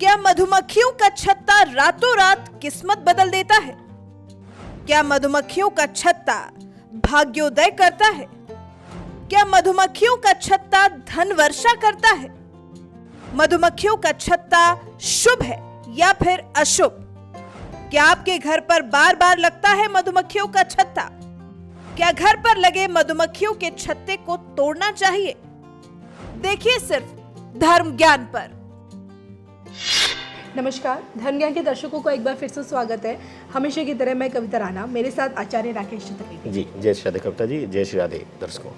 क्या मधुमक्खियों का छत्ता रातों रात किस्मत बदल देता है? क्या मधुमक्खियों का छत्ता भाग्योदय करता है? क्या मधुमक्खियों का छत्ता धन वर्षा करता है? मधुमक्खियों का छत्ता शुभ है या फिर अशुभ? क्या आपके घर पर बार बार लगता है मधुमक्खियों का छत्ता? क्या घर पर लगे मधुमक्खियों के छत्ते को तोड़ना चाहिए? देखिए सिर्फ धर्म ज्ञान पर। नमस्कार, धर्म ज्ञान के दर्शकों को एक बार फिर से स्वागत है। हमेशा की तरह मैं कविता राणा, मेरे साथ आचार्य राकेश चतुर्वेदी जी। जय श्री राधे कविता जी, जय श्री राधे दर्शकों।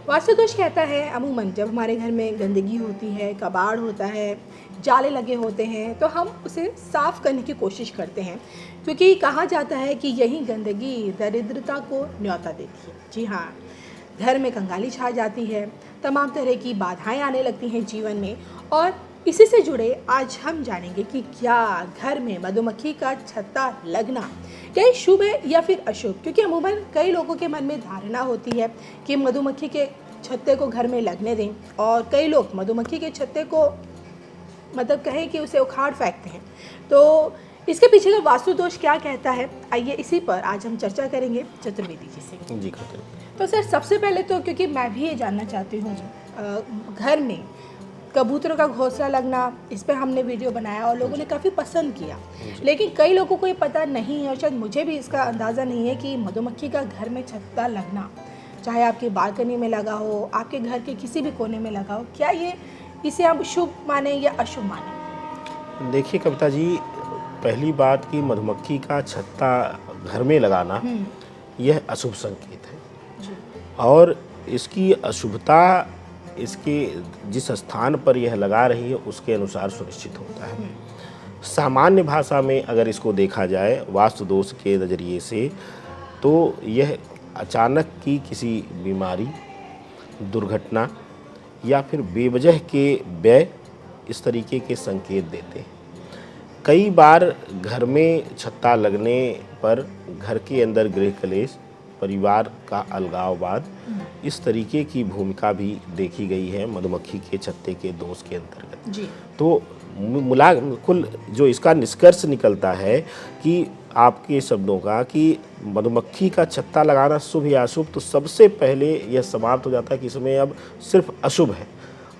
वास्तु दोष कहता है अमूमन जब हमारे घर में गंदगी होती है, कबाड़ होता है, जाले लगे होते हैं तो हम उसे साफ करने की कोशिश करते हैं, क्योंकि कहा जाता है कि यही गंदगी दरिद्रता को न्योता देती है। जी हाँ, घर में कंगाली छा जाती है, तमाम तरह की बाधाएं आने लगती हैं जीवन में। और इसी से जुड़े आज हम जानेंगे कि क्या घर में मधुमक्खी का छत्ता लगना क्या ये शुभ है या फिर अशुभ, क्योंकि अमूमन कई लोगों के मन में धारणा होती है कि मधुमक्खी के छत्ते को घर में लगने दें, और कई लोग मधुमक्खी के छत्ते को मतलब कहें कि उसे उखाड़ फेंकते हैं। तो इसके पीछे का वास्तु दोष क्या कहता है, आइए इसी पर आज हम चर्चा करेंगे चतुर्वेदी जी से। जी। तो सर, सबसे पहले तो क्योंकि मैं भी ये जानना चाहती हूँ, घर में कबूतरों का घोंसला लगना, इस पर हमने वीडियो बनाया और लोगों ने काफ़ी पसंद किया, लेकिन कई लोगों को ये पता नहीं है और शायद मुझे भी इसका अंदाज़ा नहीं है कि मधुमक्खी का घर में छत्ता लगना, चाहे आपकी बालकनी में लगा हो, आपके घर के किसी भी कोने में लगा हो, क्या ये इसे आप शुभ माने या अशुभ माने? देखिए कविता जी, पहली बात कि मधुमक्खी का छत्ता घर में लगाना यह अशुभ संकेत है, और इसकी अशुभता इसके जिस स्थान पर यह लगा रही है उसके अनुसार सुनिश्चित होता है। सामान्य भाषा में अगर इसको देखा जाए वास्तु दोष के नज़रिए से, तो यह अचानक की किसी बीमारी, दुर्घटना या फिर बेवजह के व्यय, इस तरीके के संकेत देते हैं। कई बार घर में छत्ता लगने पर घर के अंदर गृह कलेश, परिवार का अलगाववाद, इस तरीके की भूमिका भी देखी गई है मधुमक्खी के छत्ते के दोष के अंतर्गत जी। तो कुल जो इसका निष्कर्ष निकलता है कि आपके शब्दों का कि मधुमक्खी का छत्ता लगाना शुभ या अशुभ, तो सबसे पहले यह समाप्त हो जाता है कि इसमें अब सिर्फ अशुभ है,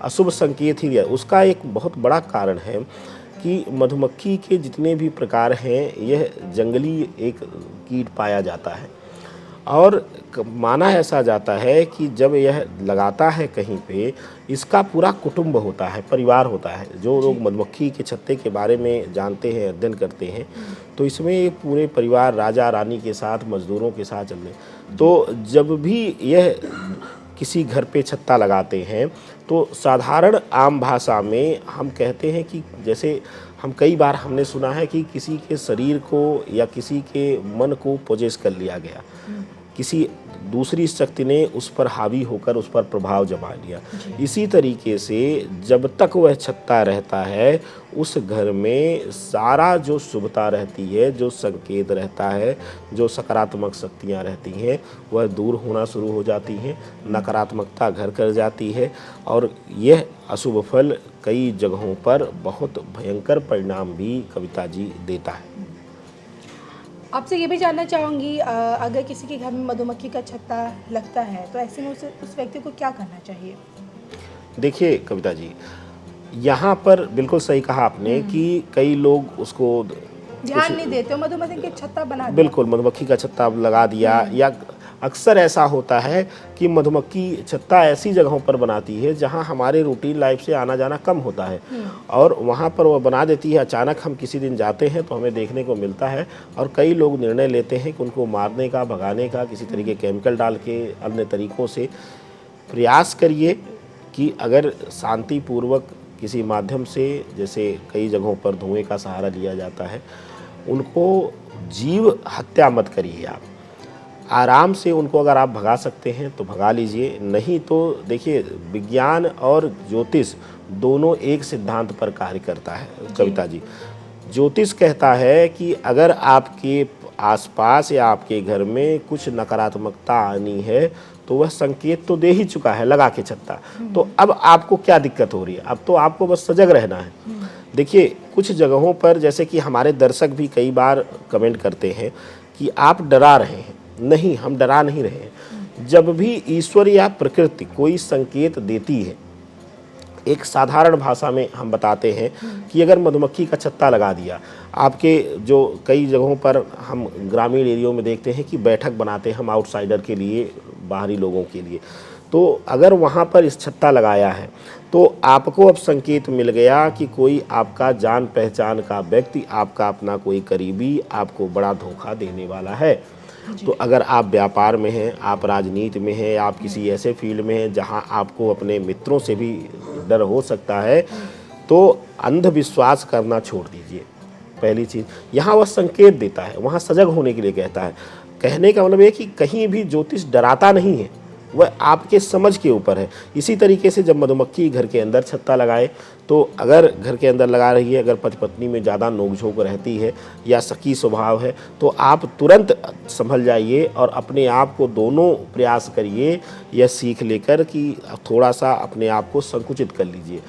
अशुभ संकेत ही है। उसका एक बहुत बड़ा कारण है कि मधुमक्खी के जितने भी प्रकार हैं, यह जंगली एक कीट पाया जाता है, और माना ऐसा जाता है कि जब यह लगाता है कहीं पे, इसका पूरा कुटुंब होता है, परिवार होता है। जो लोग मधुमक्खी के छत्ते के बारे में जानते हैं, अध्ययन करते हैं, तो इसमें पूरे परिवार राजा रानी के साथ, मजदूरों के साथ चलते। तो जब भी यह किसी घर पे छत्ता लगाते हैं तो साधारण आम भाषा में हम कहते हैं कि जैसे हम कई बार हमने सुना है कि किसी के शरीर को या किसी के मन को पोजेस कर लिया गया, किसी दूसरी शक्ति ने उस पर हावी होकर उस पर प्रभाव जमा लिया। इसी तरीके से जब तक वह छत्ता रहता है, उस घर में सारा जो शुभता रहती है, जो संकेत रहता है, जो सकारात्मक शक्तियाँ रहती हैं, वह दूर होना शुरू हो जाती हैं, नकारात्मकता घर कर जाती है, और यह अशुभ फल कई जगहों पर बहुत भयंकर परिणाम भी कविता जी देता है। आपसे ये भी जानना चाहूँगी, अगर किसी के घर में मधुमक्खी का छत्ता लगता है तो ऐसे में उस व्यक्ति को क्या करना चाहिए? देखिए कविता जी, यहाँ पर बिल्कुल सही कहा आपने कि कई लोग उसको ध्यान नहीं देते, मधुमक्खी का छत्ता बना दिया। बिल्कुल, मधुमक्खी का छत्ता लगा दिया, या अक्सर ऐसा होता है कि मधुमक्खी छत्ता ऐसी जगहों पर बनाती है जहां हमारे रूटीन लाइफ से आना जाना कम होता है, और वहां पर वह बना देती है। अचानक हम किसी दिन जाते हैं तो हमें देखने को मिलता है, और कई लोग निर्णय लेते हैं कि उनको मारने का, भगाने का, किसी तरीके केमिकल डाल के, अन्य तरीक़ों से। प्रयास करिए कि अगर शांतिपूर्वक किसी माध्यम से, जैसे कई जगहों पर धुएँ का सहारा लिया जाता है, उनको जीव हत्या मत करिए। आप आराम से उनको अगर आप भगा सकते हैं तो भगा लीजिए, नहीं तो देखिए विज्ञान और ज्योतिष दोनों एक सिद्धांत पर कार्य करता है कविता जी। ज्योतिष कहता है कि अगर आपके आसपास या आपके घर में कुछ नकारात्मकता आनी है तो वह संकेत तो दे ही चुका है लगा के छत्ता। तो अब आपको क्या दिक्कत हो रही है? अब तो आपको बस सजग रहना है। देखिए, कुछ जगहों पर जैसे कि हमारे दर्शक भी कई बार कमेंट करते हैं कि आप डरा रहे हैं। नहीं, हम डरा नहीं रहे हैं। जब भी ईश्वर या प्रकृति कोई संकेत देती है, एक साधारण भाषा में हम बताते हैं कि अगर मधुमक्खी का छत्ता लगा दिया, आपके जो कई जगहों पर हम ग्रामीण एरियो में देखते हैं कि बैठक बनाते हैं हम आउटसाइडर के लिए, बाहरी लोगों के लिए, तो अगर वहाँ पर इस छत्ता लगाया है तो आपको अब संकेत मिल गया कि कोई आपका जान पहचान का व्यक्ति, आपका अपना कोई करीबी आपको बड़ा धोखा देने वाला है। तो अगर आप व्यापार में हैं, आप राजनीति में हैं, आप किसी ऐसे फील्ड में हैं जहां आपको अपने मित्रों से भी डर हो सकता है, तो अंधविश्वास करना छोड़ दीजिए। पहली चीज़, यहाँ वह संकेत देता है, वहाँ सजग होने के लिए कहता है। कहने का मतलब ये कि कहीं भी ज्योतिष डराता नहीं है, वह आपके समझ के ऊपर है। इसी तरीके से जब मधुमक्खी घर के अंदर छत्ता लगाए, तो अगर घर के अंदर लगा रही है, अगर पति पत्नी में ज़्यादा नोकझोंक रहती है या सकी स्वभाव है, तो आप तुरंत संभल जाइए और अपने आप को दोनों प्रयास करिए, यह सीख लेकर कि थोड़ा सा अपने आप को संकुचित कर लीजिए,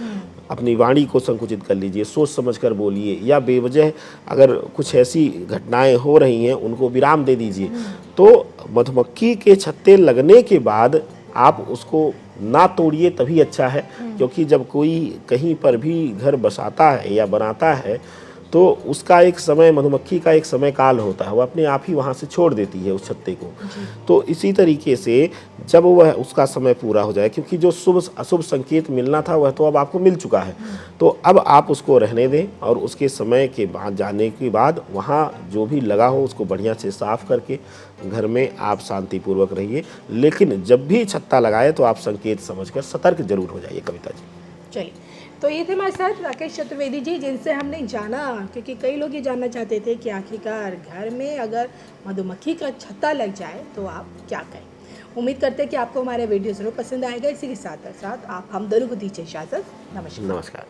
अपनी वाणी को संकुचित कर लीजिए, सोच समझकर बोलिए, या बेवजह अगर कुछ ऐसी घटनाएं हो रही हैं उनको विराम दे दीजिए। तो मधुमक्खी के छत्ते लगने के बाद आप उसको ना तोड़िए, तभी अच्छा है। क्योंकि जब कोई कहीं पर भी घर बसाता है या बनाता है, तो उसका एक समय, मधुमक्खी का एक समय काल होता है, वो अपने आप ही वहाँ से छोड़ देती है उस छत्ते को। तो इसी तरीके से जब वह उसका समय पूरा हो जाए, क्योंकि जो शुभ अशुभ संकेत मिलना था वह तो अब आपको मिल चुका है, तो अब आप उसको रहने दें और उसके समय के बाद जाने के बाद वहाँ जो भी लगा हो उसको बढ़िया से साफ करके घर में आप शांतिपूर्वक रहिए। लेकिन जब भी छत्ता लगाए तो आप संकेत समझकर सतर्क जरूर हो जाइए। कविता जी, चलिए, तो ये थे हमारे साथ राकेश चतुर्वेदी जी, जिनसे हमने जाना, क्योंकि कई लोग ये जानना चाहते थे कि आखिरकार घर में अगर मधुमक्खी का छत्ता लग जाए तो आप क्या करें। उम्मीद करते हैं कि आपको हमारे वीडियो ज़रूर पसंद आएगा। इसी के साथ साथ आप हम दोनों को दीजिए इजाज़त। नमस्कार। नमस्कार।